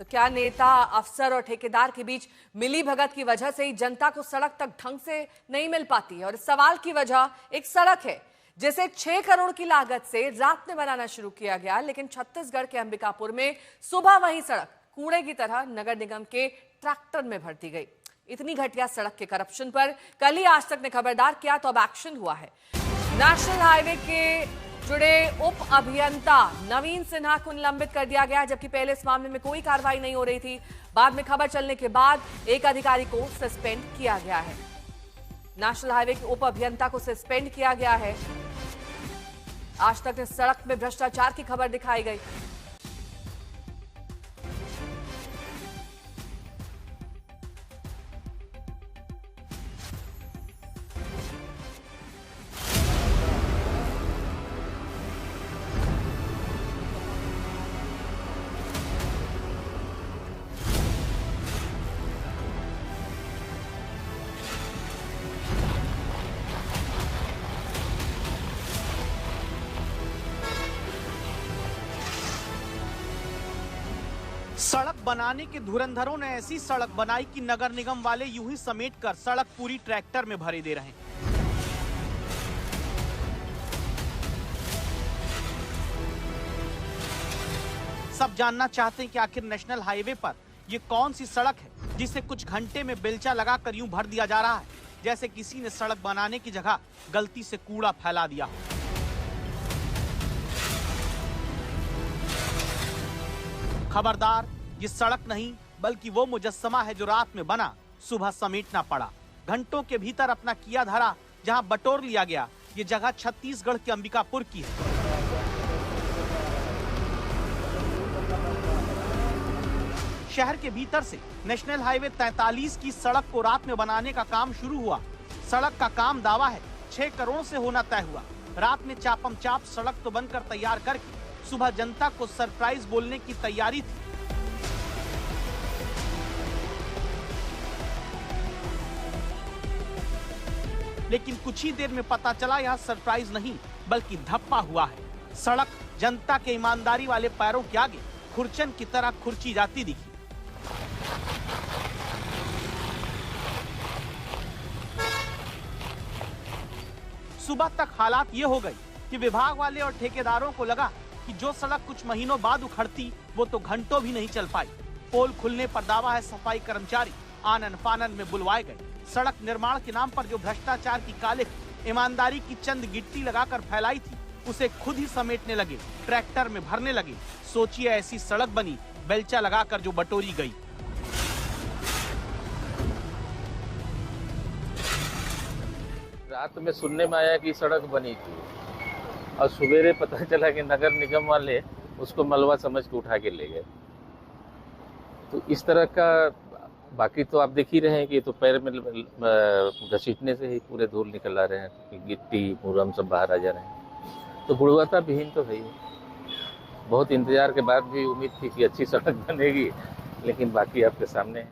तो क्या नेता, अफसर और ठेकेदार के बीच मिली भगत की वजह से ही जनता को सड़क तक ढंग से नहीं मिल पाती है? और इस सवाल की वजह एक सड़क है जिसे 6 करोड़ की लागत से रात में बनाना शुरू किया गया, लेकिन छत्तीसगढ़ के अंबिकापुर में सुबह वही सड़क कूड़े की तरह नगर निगम के ट्रैक्टर में भर दी गई। इतनी घटिया सड़क के करप्शन पर कल ही आज तक ने खबरदार किया तो अब एक्शन हुआ है। नेशनल हाईवे के जुड़े उप अभियंता नवीन सिन्हा को निलंबित कर दिया गया, जबकि पहले इस मामले में कोई कार्रवाई नहीं हो रही थी। बाद में खबर चलने के बाद एक अधिकारी को सस्पेंड किया गया है। नेशनल हाईवे के उप अभियंता को सस्पेंड किया गया है। आज तक इस सड़क में भ्रष्टाचार की खबर दिखाई गई। सड़क बनाने के धुरंधरों ने ऐसी सड़क बनाई कि नगर निगम वाले यूं ही समेटकर सड़क पूरी ट्रैक्टर में भरे दे रहे हैं। सब जानना चाहते हैं कि आखिर नेशनल हाईवे पर ये कौन सी सड़क है जिसे कुछ घंटे में बेलचा लगाकर यूं भर दिया जा रहा है जैसे किसी ने सड़क बनाने की जगह गलती से कूड़ा फैला दिया। खबरदार, ये सड़क नहीं बल्कि वो मुजस्समा है जो रात में बना, सुबह समेटना पड़ा। घंटों के भीतर अपना किया धरा जहां बटोर लिया गया। ये जगह छत्तीसगढ़ के अंबिकापुर की है। शहर के भीतर से नेशनल हाईवे 43 की सड़क को रात में बनाने का काम शुरू हुआ। सड़क का काम दावा है 6 करोड़ से होना तय हुआ। रात में चापम चाप सड़क तो बनकर तैयार करके सुबह जनता को सरप्राइज बोलने की तैयारी थी। लेकिन कुछ ही देर में पता चला यह सरप्राइज नहीं बल्कि धप्पा हुआ है। सड़क जनता के ईमानदारी वाले पैरों के आगे खुरचन की तरह खुरची जाती दिखी। सुबह तक हालात ये हो गई कि विभाग वाले और ठेकेदारों को लगा कि जो सड़क कुछ महीनों बाद उखड़ती वो तो घंटों भी नहीं चल पाई। पोल खुलने पर दावा है सफाई कर्मचारी आनन फानन में बुलवाए गए। सड़क निर्माण के नाम पर जो भ्रष्टाचार की कालिख ईमानदारी की चंद गिट्टी लगाकर फैलाई थी उसे खुद ही समेटने लगे, ट्रैक्टर में भरने लगे। सोचिए ऐसी सड़क बनी बेलचा लगाकर जो बटोरी गई। रात में सुनने में आया कि सड़क बनी थी और सवेरे पता चला कि नगर निगम वाले उसको मलबा समझ के उठा के ले गए। तो इस तरह का बाकी तो आप देख ही रहे हैं कि तो पैर में घसीटने से ही पूरे धूल निकल आ रहे हैं कि गिट्टी मुरम सब बाहर आ जा रहे हैं। तो गुणवत्ता विहीन तो है ही। बहुत इंतजार के बाद भी उम्मीद थी कि अच्छी सड़क बनेगी, लेकिन बाकी आपके सामने है।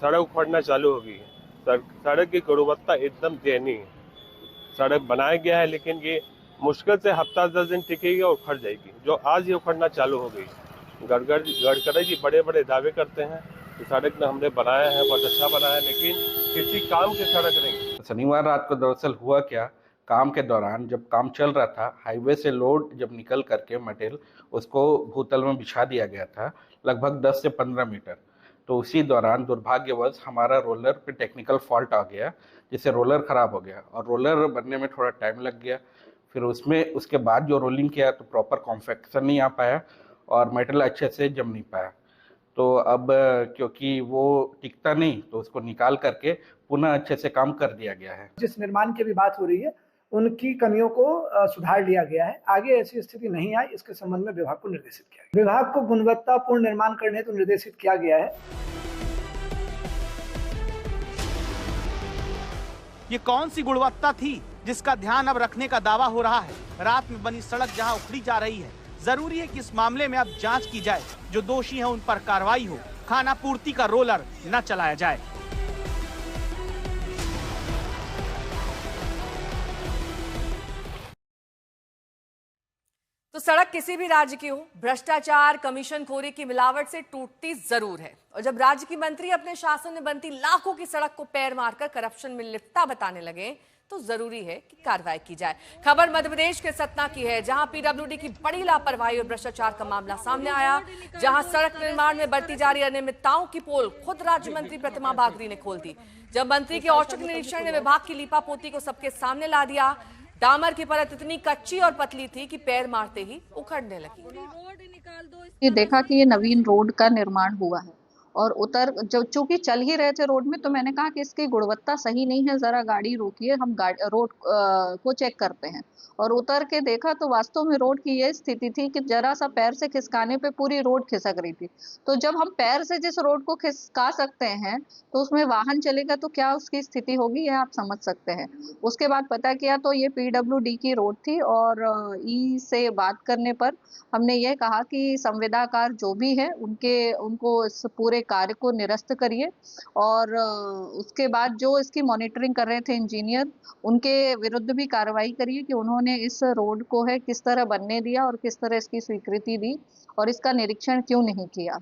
सड़क उखड़ना चालू होगी। सड़क की गुणवत्ता एकदम दयनीय है। सड़क बनाया गया है लेकिन ये मुश्किल से हफ्ता 10 दिन टिकेगी और उखड़ जाएगी, जो आज ही उखड़ना चालू हो गई। गडकरी जी बड़े बड़े दावे करते हैं कि सड़क में हमने बनाया है, बहुत अच्छा बनाया है, लेकिन किसी काम की सड़क नहीं। शनिवार रात को दरअसल हुआ क्या, काम के दौरान जब काम चल रहा था, हाईवे से लोड जब निकल करके मटेरियल उसको भूतल में बिछा दिया गया था लगभग 10 से 15 मीटर। तो उसी दौरान दुर्भाग्यवश हमारा रोलर पे टेक्निकल फॉल्ट आ गया जिससे रोलर ख़राब हो गया और रोलर बनने में थोड़ा टाइम लग गया। फिर उसके बाद जो रोलिंग किया तो प्रॉपर कॉन्फेक्शन नहीं आ पाया और मटेरियल अच्छे से जम नहीं पाया। तो अब क्योंकि वो टिकता नहीं तो उसको निकाल करके पुनः अच्छे से काम कर दिया गया है। जिस निर्माण की भी बात हो रही है उनकी कमियों को सुधार लिया गया है। आगे ऐसी स्थिति नहीं आए इसके संबंध में विभाग को निर्देशित किया गया। विभाग को गुणवत्तापूर्ण निर्माण करने हेतु निर्देशित किया गया है। ये कौन सी गुणवत्ता थी जिसका ध्यान अब रखने का दावा हो रहा है? रात में बनी सड़क जहां उखड़ी जा रही है। जरूरी है कि इस मामले में अब जांच की जाए, जो दोषी हैं उन पर कार्रवाई हो, खाना पूर्ति का रोलर न चलाया जाए। तो सड़क किसी भी राज्य की हो, भ्रष्टाचार, कमीशनखोरी की मिलावट से टूटती जरूर है। और जब राज्य की मंत्री अपने शासन में बनती लाखों की सड़क को पैर मारकर करप्शन में लिप्ता बताने लगे तो जरूरी है कि कार्रवाई की जाए। खबर मध्य प्रदेश के सतना की है, जहां पीडब्ल्यूडी की बड़ी लापरवाही और भ्रष्टाचार का मामला सामने आया, जहां सड़क निर्माण में बरती जा रही अनियमितताओं की पोल खुद राज्य मंत्री प्रतिमा बागरी ने खोल दी। जब मंत्री के औचक निरीक्षण ने विभाग की लीपापोती को सबके सामने ला दिया, डामर की परत इतनी कच्ची और पतली थी कि पैर मारते ही उखड़ने लगी। ये देखा कि ये नवीन रोड का निर्माण हुआ है और जो चूंकि चल ही रहे थे रोड में, तो मैंने कहा कि इसकी गुणवत्ता सही नहीं है, जरा गाड़ी रोकिए, हम रोड को चेक करते हैं। और उतर के देखा तो वास्तव में रोड की ये स्थिति थी कि जरा सा पैर से खिसकाने पे पूरी रोड खिसक रही थी। तो जब हम पैर से जिस रोड को खिसका सकते हैं तो उसमें वाहन चलेगा तो क्या उसकी स्थिति होगी, ये आप समझ सकते हैं। उसके बाद पता किया तो ये पीडब्ल्यूडी की रोड थी और ई से बात करने पर हमने ये कहा कि संविदाकार जो भी है उनको इस पूरे कार्य को निरस्त करिए और उसके बाद जो इसकी मॉनिटरिंग कर रहे थे इंजीनियर, उनके विरुद्ध भी कार्रवाई करिए कि उन्होंने इस रोड को है किस तरह बनने दिया और किस तरह इसकी स्वीकृति दी और इसका निरीक्षण क्यों नहीं किया।